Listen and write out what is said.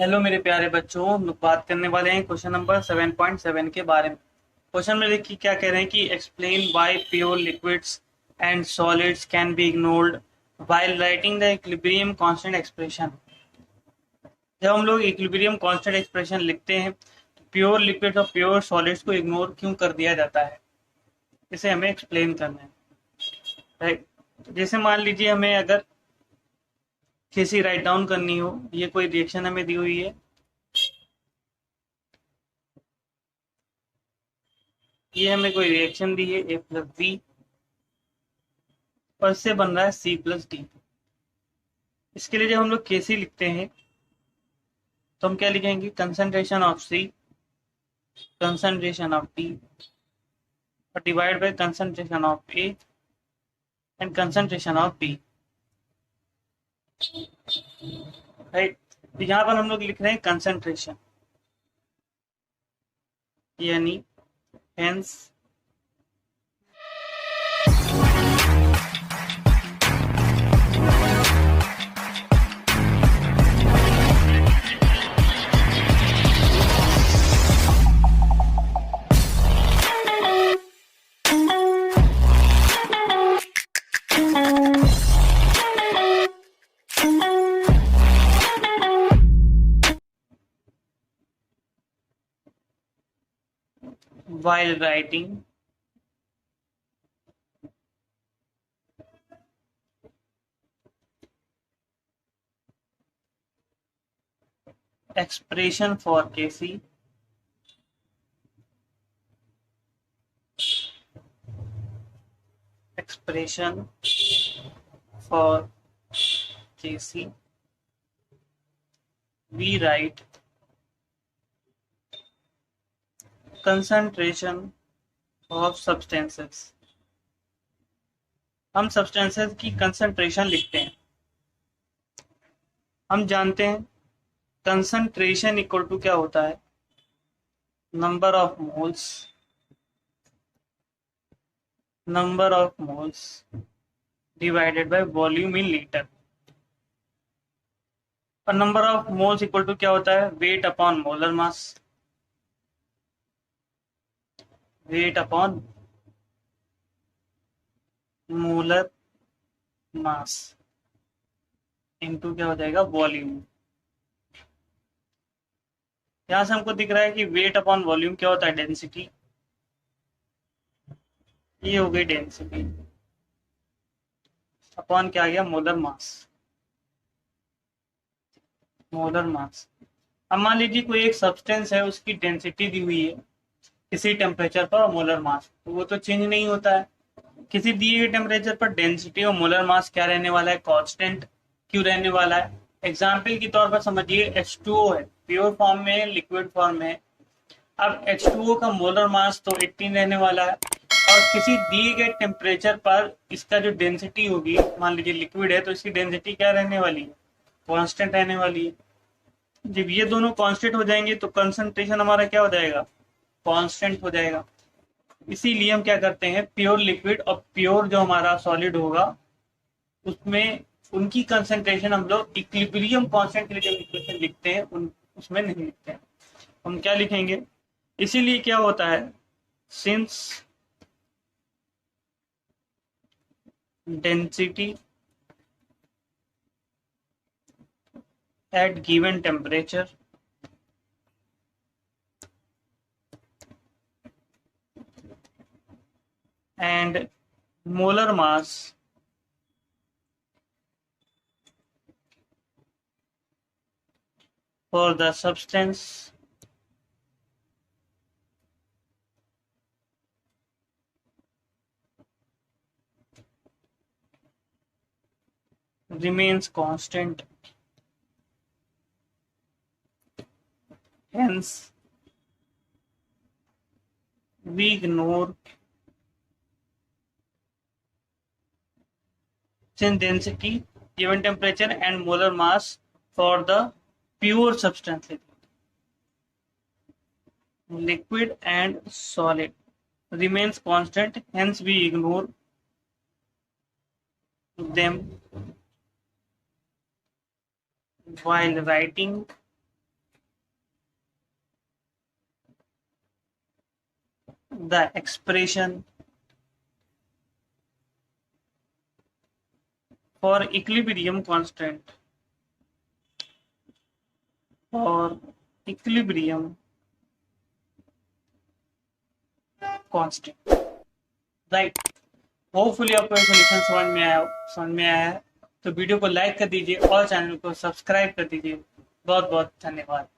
Hello मेरे प्यारे बच्चों, हम लोग बात करने वाले हैं क्वेश्चन नंबर 7.7 के बारे में। क्वेश्चन में देखिए क्या कह रहे हैं कि explain why pure liquids and solids can be ignored while writing the equilibrium constant expression. जब हम लोग इक्विलिब्रियम कांस्टेंट एक्सप्रेशन लिखते हैं तो प्योर लिक्विड्स और प्योर सॉलिड्स को इग्नोर क्यों कर दिया जाता है, इसे हमें एक्सप्लेन करना है। राइट, जैसे मान लीजिए हमें अगर किसी राइट डाउन करनी हो, ये कोई रिएक्शन हमें दी हुई है, ये हमें कोई रिएक्शन दी है A+B और इससे बन रहा है C+D। इसके लिए जब हम लोग केसी लिखते हैं तो हम क्या लिखेंगे, concentration of C, concentration of D और divide by concentration of A and concentration of B। Right, यहाँ पर हम लोग लिख रहे हैं कंसंट्रेशन, यानी hence while writing expression for Kc, expression for Kc, we write concentration of substances। हम सब्सटेंसेस की कंसंट्रेशन लिखते हैं। हम जानते हैं कंसंट्रेशन इक्वल टू क्या होता है, number of moles divided by volume in litre. और number of moles equal to क्या होता है, weight upon molar mass, weight upon molar mass into क्या हो जाएगा, वॉल्यूम। यहां से हमको दिख रहा है कि वेट अपॉन वॉल्यूम क्या होता है, डेंसिटी। ये हो गई डेंसिटी अपॉन क्या आ गया, मोलर मास। अब मान लीजिए कोई एक सब्सटेंस है, उसकी डेंसिटी दी हुई है किसी टेम्परेचर पर और मोलर मास, तो वो तो चेंज नहीं होता है। किसी दिए गए टेम्परेचर पर डेंसिटी और मोलर मास क्या रहने वाला है, कांस्टेंट क्यों रहने वाला है। एग्जाम्पल के तौर पर समझिए H2O है, प्योर फॉर्म में, लिक्विड फॉर्म में। अब H2O का मोलर मास तो 18 रहने वाला है और किसी दिए गए टेम्परेचर पर इसका जो डेंसिटी होगी, मान लीजिए लिक्विड है तो इसकी डेंसिटी क्या रहने वाली है, कांस्टेंट रहने वाली है। जब ये दोनों कांस्टेंट हो जाएंगे तो कंसंट्रेशन हमारा क्या हो जाएगा, कांस्टेंट हो जाएगा। इसीलिए हम क्या करते हैं, प्योर लिक्विड और प्योर जो हमारा सॉलिड होगा उसमें उनकी कंसंट्रेशन हम लोग इक्विलिब्रियम कांस्टेंट के लिए जब इक्वेशन लिखते हैं उसमें नहीं लिखते हैं। हम क्या लिखेंगे, इसीलिए क्या होता है, since density at given temperature and molar mass for the substance remains constant, hence we ignore since density, given temperature and molar mass for the pure substances, liquid and solid remains constant, hence we ignore them while writing the expression for equilibrium constant right. Hopefully आपको solution समझ में आया है। तो video को like कर दीजिए और चैनल को सब्सक्राइब कर दीजिए। बहुत बहुत धन्यवाद।